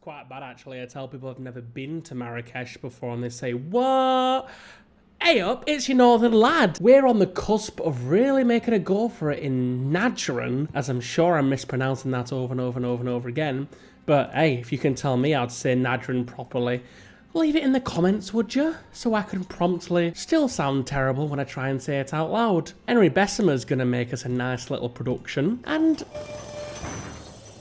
quite bad, actually. I tell people I've never been to Marrakech before, and they say, what? Hey up, it's your northern lad. We're on the cusp of really making a go for it in Najran, as I'm sure I'm mispronouncing that over and over and over and over again. But hey, if you can tell me how to say Najran properly, leave it in the comments, would you? So I can promptly still sound terrible when I try and say it out loud. Henry Bessimer's gonna make us a nice little production, and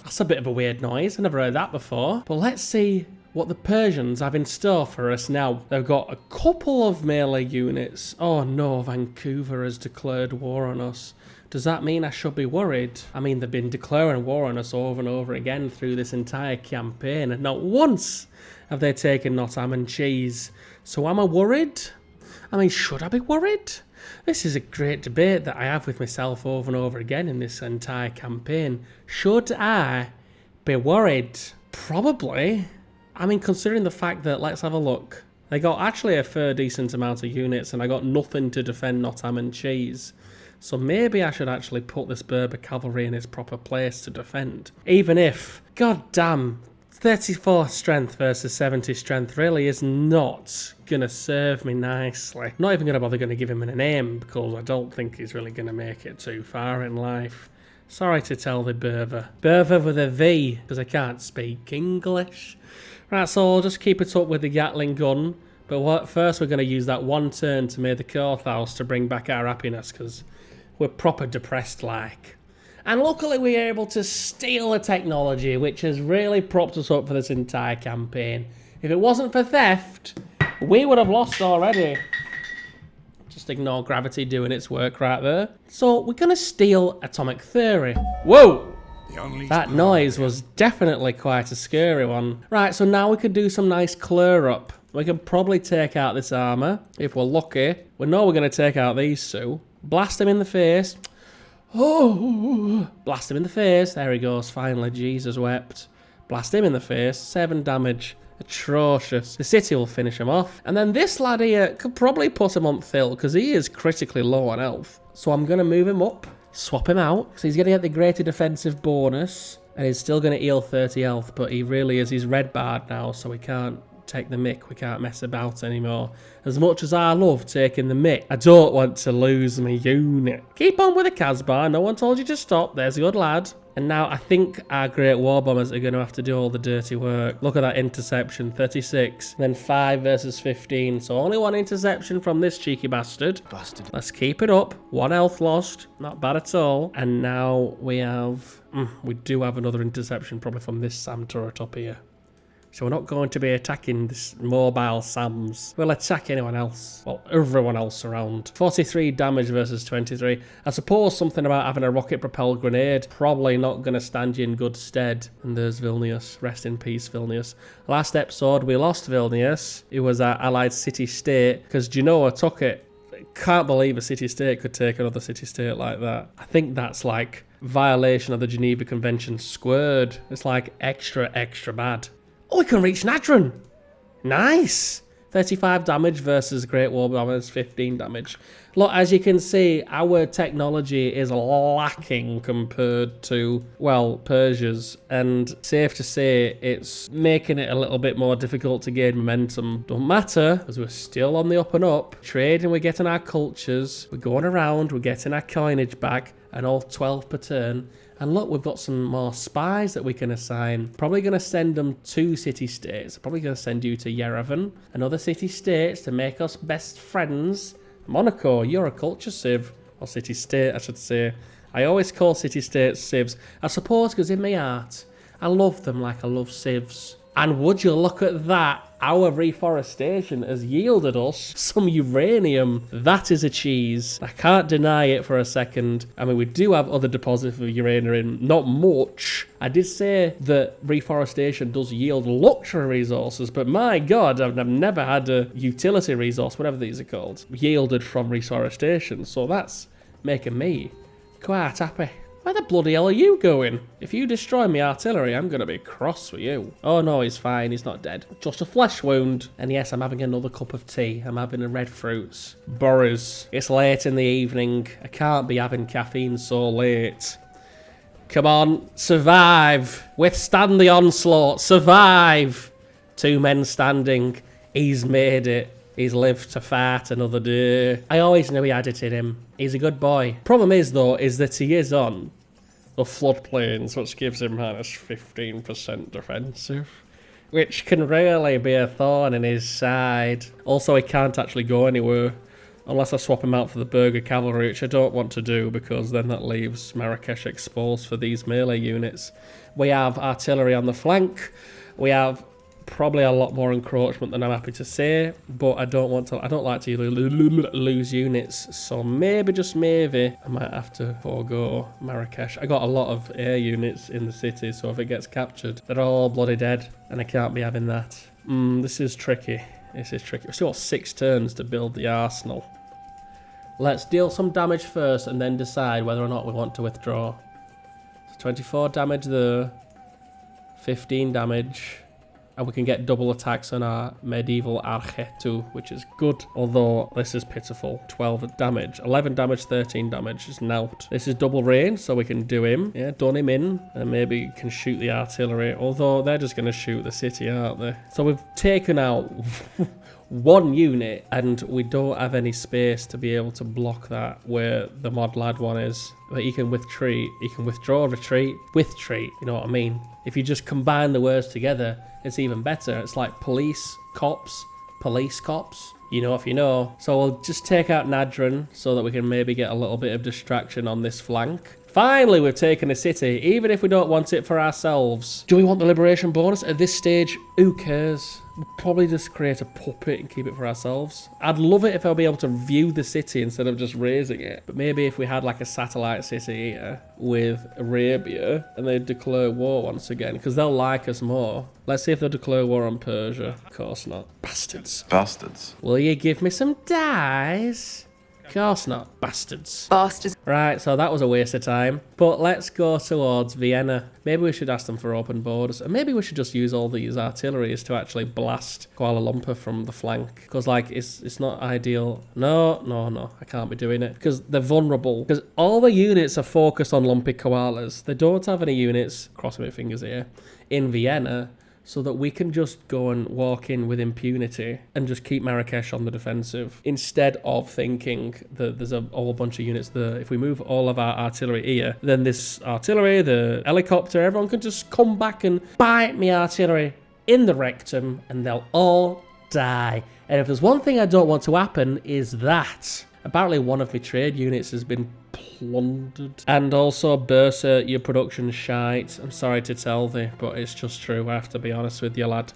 that's a bit of a weird noise. I've never heard that before. But let's see what the Persians have in store for us now. They've got a couple of melee units. Oh no, Vancouver has declared war on us. Does that mean I should be worried? I mean, they've been declaring war on us over and over again through this entire campaign, and not once have they taken Nottingham and Cheese. So am I worried? I mean, should I be worried? This is a great debate that I have with myself over and over again in this entire campaign. Should I be worried? Probably. I mean, considering the fact that, let's have a look. They got actually a fair decent amount of units, and I got nothing to defend Nottingham and Cheese. So maybe I should actually put this Berber cavalry in its proper place to defend. Even if, god damn, 34 strength versus 70 strength really is not gonna serve me nicely. Not even gonna bother gonna give him a name, because I don't think he's really gonna make it too far in life. Sorry to tell the Berber. Berber with a V, because I can't speak English. Right, so I'll just keep it up with the Gatling gun. But first we're going to use that one turn to make the courthouse to bring back our happiness, because we're proper depressed like. And luckily we were able to steal the technology, which has really propped us up for this entire campaign. If it wasn't for theft, we would have lost already. Just ignore gravity doing its work right there. So we're going to steal atomic theory. Whoa! That noise was definitely quite a scary one. Right, so now we could do some nice clear up. We can probably take out this armour, if we're lucky. We know we're going to take out these two. Blast him in the face. Oh! Blast him in the face. There he goes, finally. Jesus wept. Blast him in the face. 7 damage. Atrocious. The city will finish him off. And then this lad here could probably put him on Thill, because he is critically low on health. So I'm going to move him up. Swap him out, so he's going to get the greater defensive bonus, and he's still going to heal 30 health, but he really is, he's red barred now, so we can't take the mick, we can't mess about anymore. As much as I love taking the mick, I don't want to lose my unit. Keep on with the Casbah, no one told you to stop, there's a good lad. And now I think our great war bombers are going to have to do all the dirty work. Look at that interception, 36. Then 5 versus 15. So only 1 interception from this cheeky bastard. Let's keep it up. 1 health lost. Not bad at all. And now we have... we do have another interception probably from this Sam turret up here. So we're not going to be attacking this mobile Sams. We'll attack anyone else. Well, everyone else around. 43 damage versus 23. I suppose something about having a rocket-propelled grenade probably not going to stand you in good stead. And there's Vilnius. Rest in peace, Vilnius. Last episode, we lost Vilnius. It was our allied city-state, because Genoa took it. Can't believe a city-state could take another city-state like that. I think that's like violation of the Geneva Convention squared. It's like extra, extra bad. Oh, we can reach Najran. Nice. 35 damage versus Great War Bombers, 15 damage. Look, as you can see, our technology is lacking compared to, well, Persia's. And safe to say, it's making it a little bit more difficult to gain momentum. Don't matter, because we're still on the up and up. Trading, we're getting our cultures. We're going around, we're getting our coinage back. And all 12 per turn. And look, we've got some more spies that we can assign. Probably going to send them to city-states. Probably going to send you to Yerevan and other city-states to make us best friends. Monaco, you're a culture civ. Or city-state, I should say. I always call city-states civs. I suppose because in my heart, I love them like I love civs. And would you look at that? Our reforestation has yielded us some uranium. That is a cheese. I can't deny it for a second. I mean, we do have other deposits of uranium, not much. I did say that reforestation does yield luxury resources, but my God, I've never had a utility resource, whatever these are called, yielded from reforestation. So that's making me quite happy. Where the bloody hell are you going? If you destroy my artillery, I'm going to be cross with you. Oh no, he's fine. He's not dead. Just a flesh wound. And yes, I'm having another cup of tea. I'm having a red fruits. Boris. It's late in the evening. I can't be having caffeine so late. Come on, survive. Withstand the onslaught. Survive. 2 men standing. He's made it. He's lived to fight another day. I always knew he had it in him. He's a good boy. Problem is, though, is that he is on the floodplains, which gives him minus 15% defensive, which can really be a thorn in his side. Also, he can't actually go anywhere unless I swap him out for the Burger Cavalry, which I don't want to do because then that leaves Marrakech exposed for these melee units. We have artillery on the flank. We have probably a lot more encroachment than I'm happy to say, but I don't like to lose units, so maybe, just maybe, I might have to forego Marrakech. I got a lot of air units in the city, so if it gets captured, they're all bloody dead, and I can't be having that. This is tricky. This is tricky. We've still got 6 turns to build the arsenal. Let's deal some damage first, and then decide whether or not we want to withdraw. So 24 damage there, 15 damage. And we can get double attacks on our medieval Arche too, which is good. Although this is pitiful. 12 damage. 11 damage, 13 damage is nout. This is double range, so we can do him. Yeah, done him in. And maybe can shoot the artillery. Although they're just going to shoot the city, aren't they? So we've taken out 1 unit, and we don't have any space to be able to block that where the mod lad one is. But he can retreat. He can withdraw, retreat, withtreat. You know what I mean? If you just combine the words together, it's even better. It's like police, cops, police, cops. You know if you know. So we'll just take out Nadran so that we can maybe get a little bit of distraction on this flank. Finally, we've taken a city, even if we don't want it for ourselves. Do we want the liberation bonus? At this stage, who cares? We'll probably just create a puppet and keep it for ourselves. I'd love it if I'll be able to view the city instead of just raising it. But maybe if we had like a satellite city here with Arabia and they declare war once again, because they'll like us more. Let's see if they'll declare war on Persia. Of course not. Bastards. Bastards. Will you give me some dice? Of course not, bastards. Bastards. Right, so that was a waste of time. But let's go towards Vienna. Maybe we should ask them for open borders. And maybe we should just use all these artilleries to actually blast Kuala Lumpur from the flank. Because, like, it's not ideal. No, I can't be doing it. Because they're vulnerable. Because all the units are focused on Lumpy Koalas. They don't have any units, crossing my fingers here, in Vienna. So that we can just go and walk in with impunity and just keep Marrakech on the defensive. Instead of thinking that there's a whole bunch of units there. If we move all of our artillery here, then this artillery, the helicopter, everyone can just come back and bite me artillery in the rectum and they'll all die. And if there's one thing I don't want to happen is that. Apparently one of my trade units has been plundered. And also, Bursa, your production's shite. I'm sorry to tell thee, but it's just true. I have to be honest with you, lad.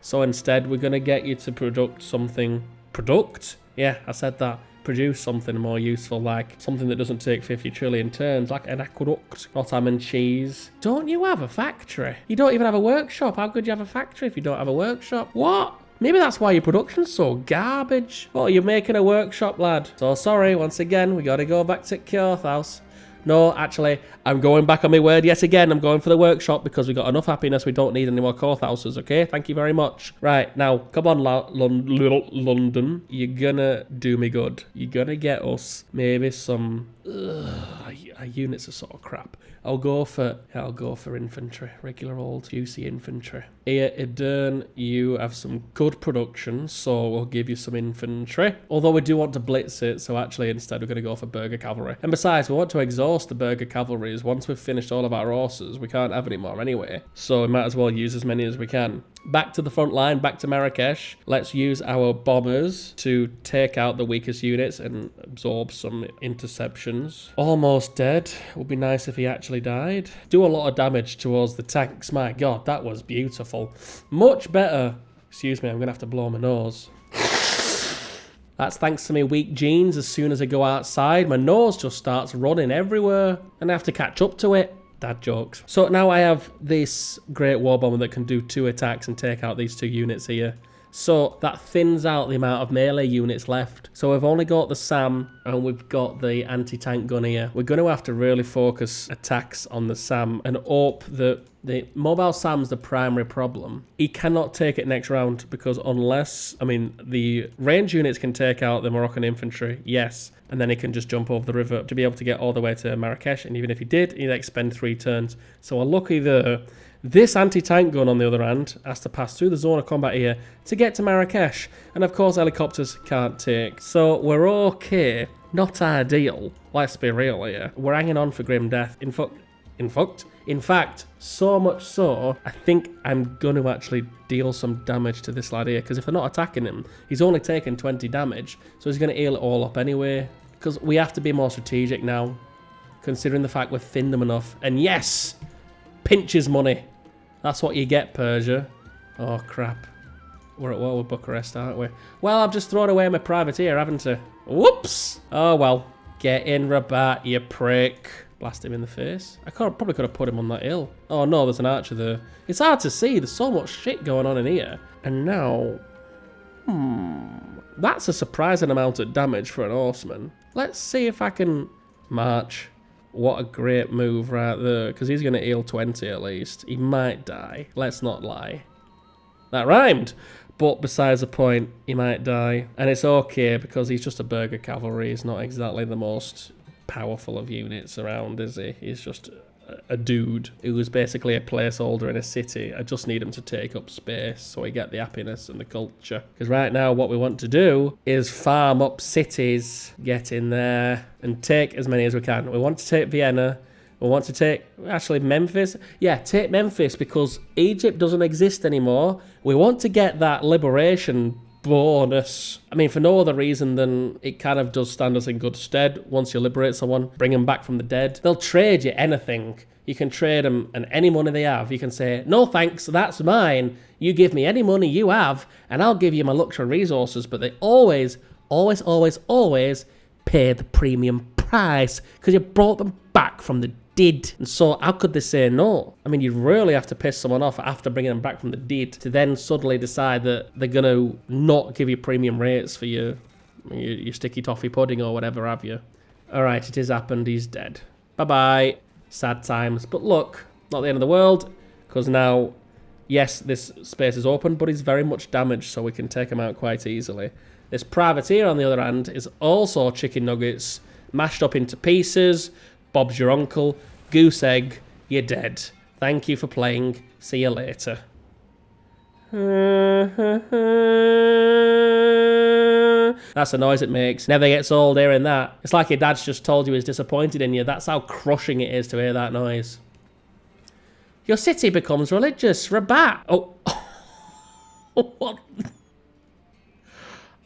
So instead, we're going to get you to product something. Product? Yeah, I said that. Produce something more useful, like something that doesn't take 50 trillion turns, like an aqueduct, not ham and cheese. Don't you have a factory? You don't even have a workshop. How could you have a factory if you don't have a workshop? What? Maybe that's why your production's so garbage. Oh, you're making a workshop, lad. So sorry, once again, we gotta go back to Kjorthaus. No, actually, I'm going back on my word yet again. I'm going for the workshop because we got enough happiness. We don't need any more Kjorthauses, okay? Thank you very much. Right, now, come on, London. You're gonna do me good. You're gonna get us maybe some... our units are sort of crap. I'll go for infantry. Regular old juicy infantry. Here, Idern, you have some good production, so we'll give you some infantry. Although we do want to blitz it, so actually instead we're going to go for Burger Cavalry. And besides, we want to exhaust the Burger Cavalries. Once we've finished all of our horses, we can't have any more anyway. So we might as well use as many as we can. Back to the front line, back to Marrakech. Let's use our bombers to take out the weakest units and absorb some interceptions. Almost dead. Would be nice if he actually died. Do a lot of damage towards the tanks. My God, that was beautiful. Much better. Excuse me, I'm going to have to blow my nose. That's thanks to my weak genes. As soon as I go outside, my nose just starts running everywhere. And I have to catch up to it. Dad jokes. So now I have this great war bomber that can do 2 attacks and take out these 2 units here. So that thins out the amount of melee units left. So we've only got the SAM and we've got the anti-tank gun here. We're going to have to really focus attacks on the SAM and hope that the mobile SAM's the primary problem. He cannot take it next round because unless, I mean, the range units can take out the Moroccan infantry, yes, and then he can just jump over the river to be able to get all the way to Marrakech. And even if he did, he'd expend 3 turns. So we're lucky there. This anti-tank gun, on the other hand, has to pass through the zone of combat here to get to Marrakech. And of course, helicopters can't take. So we're okay. Not ideal. Let's be real here. We're hanging on for grim death. In fact, so much so, I think I'm going to actually deal some damage to this lad here. Because if we're not attacking him, he's only taken 20 damage. So he's going to heal it all up anyway. Because we have to be more strategic now. Considering the fact we've thinned them enough. And yes! Pinches money. That's what you get, Persia. Oh, crap. We're at war with Bucharest, aren't we? Well, I've just thrown away my privateer, haven't I? Whoops! Oh, well. Get in, Rabat, you prick. Blast him in the face. I probably could have put him on that hill. Oh, no, there's an archer there. It's hard to see. There's so much shit going on in here. And now... That's a surprising amount of damage for an horseman. Let's see if I can march. What a great move right there, because he's going to heal 20 at least. He might die. Let's not lie. That rhymed! But besides the point, he might die. And it's okay, because he's just a burger cavalry. He's not exactly the most powerful of units around, is he? He's just a dude who's basically a placeholder in a city. I just need him to take up space so we get the happiness and the culture. Because right now what we want to do is farm up cities, get in there and take as many as we can. We want to take Vienna. We want to take, actually, Memphis. Yeah, take Memphis because Egypt doesn't exist anymore. We want to get that liberation bonus. I mean, for no other reason than it kind of does stand us in good stead. Once you liberate someone, bring them back from the dead. They'll trade you anything. You can trade them and any money they have. You can say, no thanks, that's mine. You give me any money you have and I'll give you my luxury resources. But they always pay the premium price because you brought them back from the dead. And so how could they say no? I mean, you really have to piss someone off after bringing them back from the dead to then suddenly decide that they're going to not give you premium rates for your sticky toffee pudding or whatever have you. All right, it has happened. He's dead. Bye-bye. Sad times. But look, not the end of the world because now, yes, this space is open, but he's very much damaged, so we can take him out quite easily. This privateer, on the other hand, is also chicken nuggets, mashed up into pieces. Bob's your uncle. Goose egg, you're dead. Thank you for playing. See you later. That's the noise it makes. Never gets old hearing that. It's like your dad's just told you he's disappointed in you. That's how crushing it is to hear that noise. Your city becomes religious. Rabat. Oh. What?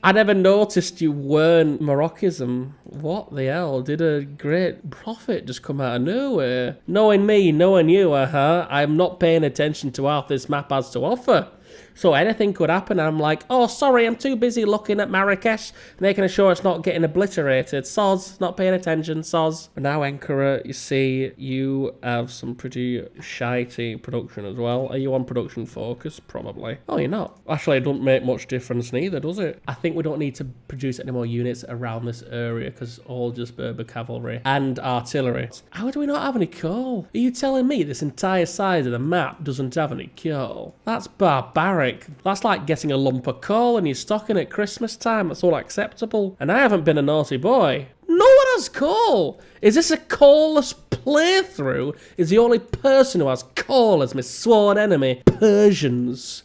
I never noticed you weren't Moroccan. What the hell? Did a great prophet just come out of nowhere? Knowing me, knowing you, I'm not paying attention to what this map has to offer. So anything could happen and I'm like, oh, sorry, I'm too busy looking at Marrakech, making sure it's not getting obliterated. Soz, not paying attention, soz. But now, Ankara, you see, you have some pretty shitey production as well. Are you on production focus? Probably. Oh, you're not. Actually, it doesn't make much difference neither, does it? I think we don't need to produce any more units around this area because all just Berber cavalry and artillery. How do we not have any coal? Are you telling me this entire side of the map doesn't have any coal? That's barbaric. That's like getting a lump of coal and you're stocking at Christmas time. That's all acceptable. And I haven't been a naughty boy. No one has coal. Is this a coalless playthrough? Is the only person who has coal as my sworn enemy Persians?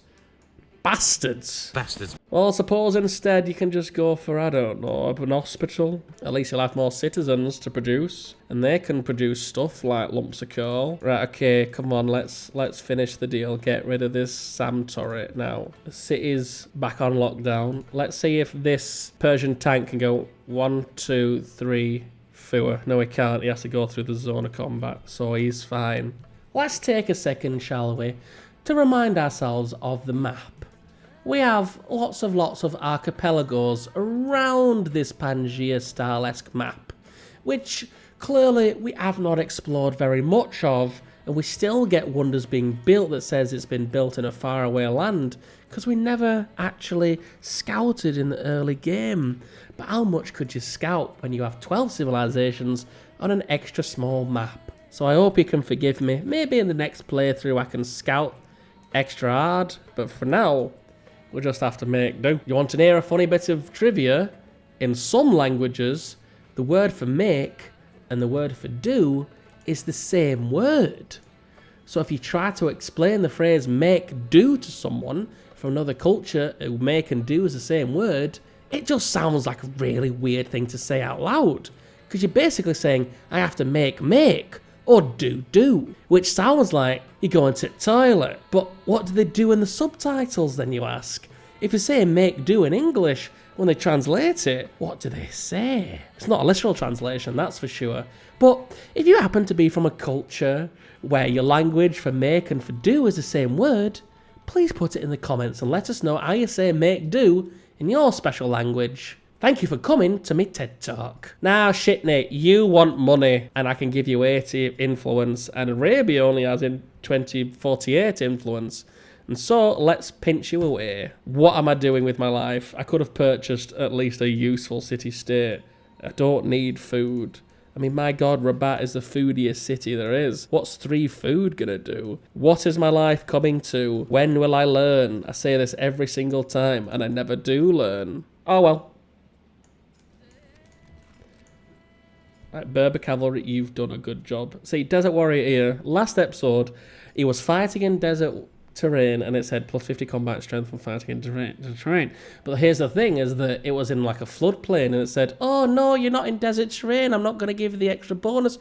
Bastards. Bastards. Well, I suppose instead you can just go for, I don't know, an hospital. At least you'll have more citizens to produce. And they can produce stuff like lumps of coal. Right, okay, come on, let's finish the deal. Get rid of this SAM turret now. The city's back on lockdown. Let's see if this Persian tank can go 1, 2, 3, 4. No, he can't. He has to go through the zone of combat, so he's fine. Let's take a second, shall we, to remind ourselves of the map. We have lots of archipelagos around this Pangaea-style-esque map, which clearly we have not explored very much of, And we still get wonders being built that says it's been built in a faraway land, because we never actually scouted in the early game. But how much could you scout when you have 12 civilizations on an extra small map? So I hope you can forgive me. Maybe in the next playthrough I can scout extra hard, but for now, we'll just have to make do. You want to hear a funny bit of trivia? In some languages, the word for make and the word for do is the same word. So if you try to explain the phrase make do to someone from another culture who make and do is the same word, it just sounds like a really weird thing to say out loud. Because you're basically saying, I have to make, or do, which sounds like you're going to the toilet. But what do they do in the subtitles then, you ask? If you say make do in English, when they translate it, what do they say? It's not a literal translation, that's for sure. But if you happen to be from a culture where your language for make and for do is the same word, please put it in the comments and let us know how you say make do in your special language. Thank you for coming to me TED Talk. Now, Shitney, you want money, and I can give you 80 influence, and Arabia only has in 2048 influence. And so, let's pinch you away. What am I doing with my life? I could have purchased at least a useful city-state. I don't need food. I mean, my God, Rabat is the foodiest city there is. What's 3 food gonna do? What is my life coming to? When will I learn? I say this every single time, and I never do learn. Oh well. Right, Berber Cavalry, you've done a good job. See, Desert Warrior here, last episode, he was fighting in desert terrain, and it said plus 50 combat strength from fighting in terrain. But here's the thing, is that it was in like a floodplain, and it said, oh no, you're not in desert terrain, I'm not going to give you the extra bonus.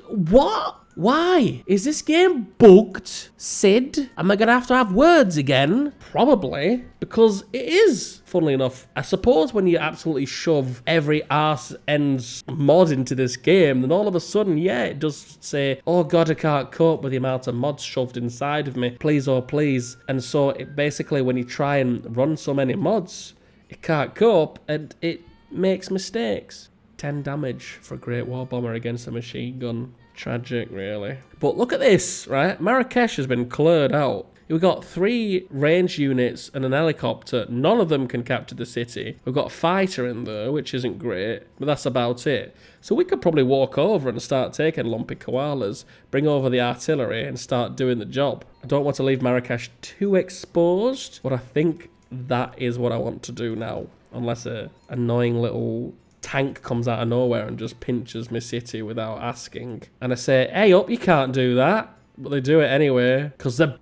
What? Why? Is this game bugged? Sid? Am I going to have words again? Probably. Because it is, funnily enough. I suppose when you absolutely shove every arse ends mod into this game, then all of a sudden, yeah, it does say, oh God, I can't cope with the amount of mods shoved inside of me. Please, oh please. And so it basically, when you try and run so many mods, it can't cope, and it makes mistakes. 10 damage for a Great War Bomber against a machine gun. Tragic, really. But look at this, right? Marrakech has been cleared out. We've got 3 range units and an helicopter. None of them can capture the city. We've got a fighter in there, which isn't great, but that's about it. So we could probably walk over and start taking Lumpy Koalas, bring over the artillery, and start doing the job. I don't want to leave Marrakech too exposed, but I think that is what I want to do now. Unless a annoying little tank comes out of nowhere and just pinches my city without asking. And I say, hey up, you can't do that. But they do it anyway, because they're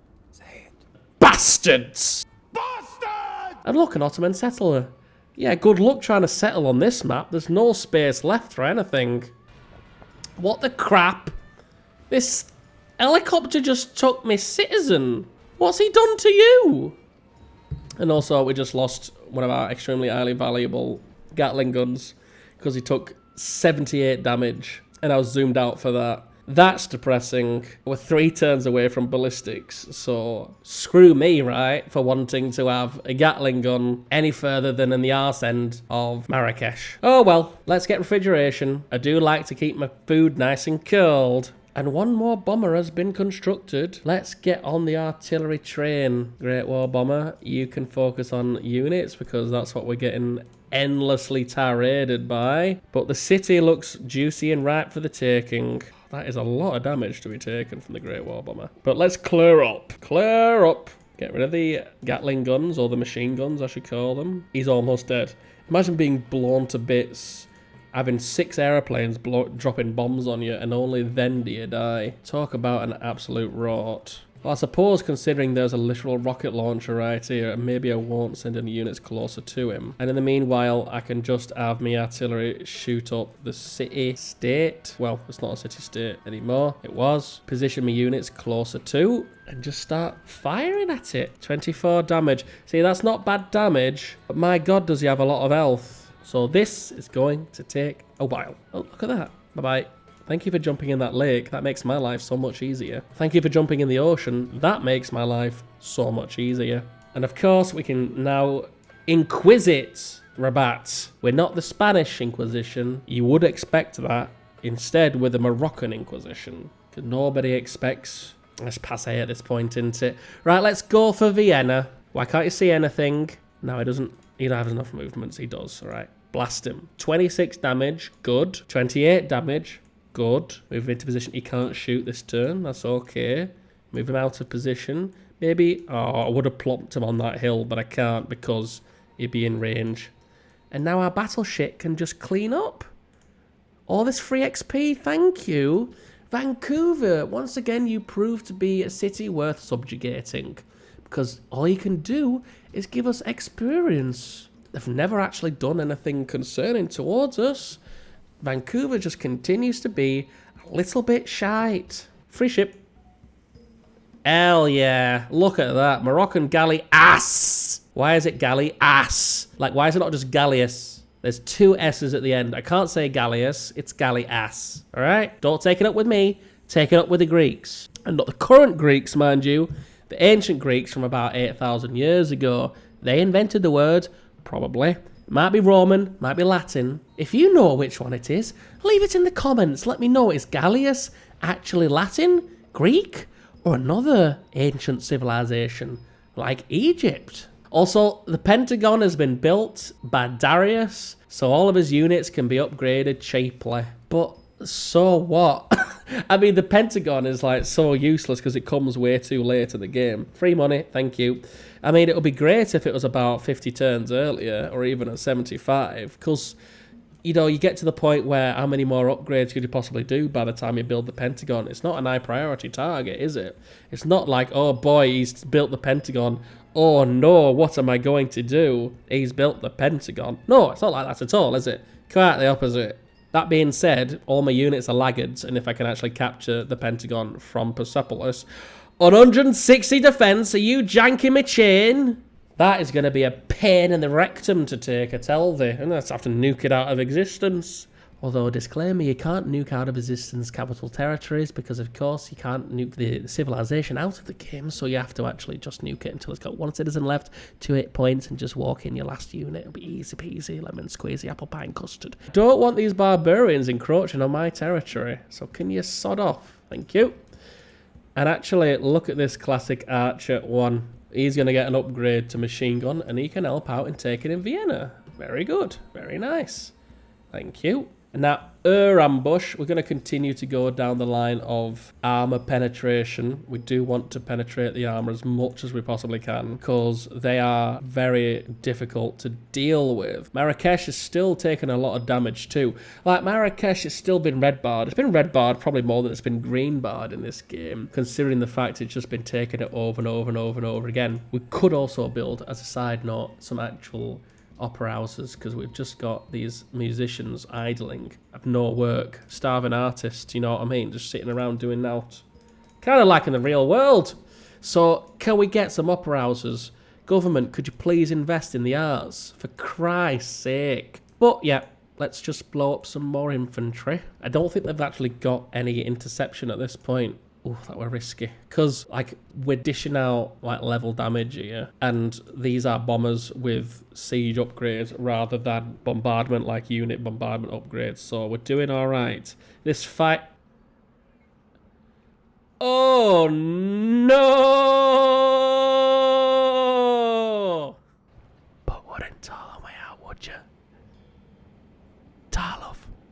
bastards! Bastards! And look, an Ottoman settler. Yeah, good luck trying to settle on this map. There's no space left for anything. What the crap? This helicopter just took me citizen. What's he done to you? And also, we just lost one of our extremely highly valuable Gatling guns, because he took 78 damage, and I was zoomed out for that. That's depressing. We're 3 turns away from ballistics, so screw me, right, for wanting to have a Gatling gun any further than in the arse end of Marrakech. Oh well, let's get refrigeration. I do like to keep my food nice and cold. And 1 more bomber has been constructed. Let's get on the artillery train. Great War Bomber, you can focus on units, because that's what we're getting endlessly tirade by. But the city looks juicy and ripe for the taking. That is a lot of damage to be taken from the Great War Bomber. But let's clear up. Clear up. Get rid of the Gatling guns, or the machine guns I should call them. He's almost dead. Imagine being blown to bits, having 6 aeroplanes dropping bombs on you, and only then do you die. Talk about an absolute rot. Well, I suppose considering there's a literal rocket launcher right here, maybe I won't send any units closer to him. And in the meanwhile, I can just have my artillery shoot up the city-state. Well, it's not a city-state anymore. It was. Position my units closer to, and just start firing at it. 24 damage. See, that's not bad damage, but my God, does he have a lot of health. So this is going to take a while. Oh, look at that. Bye-bye. Thank you for jumping in that lake. That makes my life so much easier. Thank you for jumping in the ocean. That makes my life so much easier. And of course, we can now inquisite Rabat. We're not the Spanish Inquisition. You would expect that. Instead, we're the Moroccan Inquisition. Because nobody expects... Let's pass A at this point, isn't it? Right, let's go for Vienna. Why can't you see anything? No, he doesn't. He don't have enough movements. He does. All right. Blast him. 26 damage. Good. 28 damage. Good. Move him into position. He can't shoot this turn. That's okay. Move him out of position. Maybe... Oh, I would have plopped him on that hill, but I can't because he'd be in range. And now our battle shit can just clean up. All this free XP. Thank you. Vancouver. Once again, you prove to be a city worth subjugating. Because all you can do is give us experience. They've never actually done anything concerning towards us. Vancouver just continues to be a little bit shite. Free ship. Hell yeah. Look at that. Moroccan galley ass. Why is it galley ass? Like, why is it not just galleus? There's two S's at the end. I can't say galleus. It's galley ass. All right? Don't take it up with me. Take it up with the Greeks. And not the current Greeks, mind you. The ancient Greeks from about 8,000 years ago. They invented the word, probably. Might be Roman, might be Latin. If you know which one it is, leave it in the comments. Let me know. Is galleus actually Latin, Greek, or another ancient civilization like Egypt? Also, the Pentagon has been built by Darius, so all of his units can be upgraded cheaply. But so what? I mean, the Pentagon is like so useless because it comes way too late in the game. Free money, thank you. I mean, it would be great if it was about 50 turns earlier or even at 75 because, you know, you get to the point where how many more upgrades could you possibly do by the time you build the Pentagon? It's not an high priority target, is it? It's not like, oh boy, he's built the Pentagon. Oh no, what am I going to do? He's built the Pentagon. No, it's not like that at all, is it? Quite the opposite. That being said, all my units are laggards, and if I can actually capture the Pentagon from Persepolis, 160 defense, are you janking my chain? That is going to be a pain in the rectum to take, I tell thee, and let's have to nuke it out of existence. Although, disclaimer, you can't nuke out of existence capital territories because, of course, you can't nuke the civilization out of the game, so you have to actually just nuke it until it's got one citizen left, 2 hit points, and just walk in your last unit. It'll be easy peasy, lemon squeezy, apple pie and custard. Don't want these barbarians encroaching on my territory, so can you sod off? Thank you. And actually, look at this classic archer one. He's going to get an upgrade to machine gun, and he can help out in taking in Vienna. Very good. Very nice. Thank you. And now, ambush. We're going to continue to go down the line of armor penetration. We do want to penetrate the armor as much as we possibly can because they are very difficult to deal with. Marrakech is still taking a lot of damage too. Like, Marrakech has still been red barred. It's been red barred probably more than it's been green barred in this game, considering the fact it's just been taking it over and over and over and over again. We could also build, as a side note, some actual opera houses because we've just got these musicians idling, have no work, starving artists, you know what I mean, just sitting around doing naught. Kind of like in the real world. So can we get some opera houses? Government, could you please invest in the arts? For Christ's sake. But yeah, let's just blow up some more infantry. I don't think they've actually got any interception at this point. Oh, that were risky. Because, like, we're dishing out, like, level damage here. And these are bombers with siege upgrades rather than bombardment, like unit bombardment upgrades. So we're doing alright. This fight... Oh, no! But wouldn't Ptolemy out, would you? Ptolemy.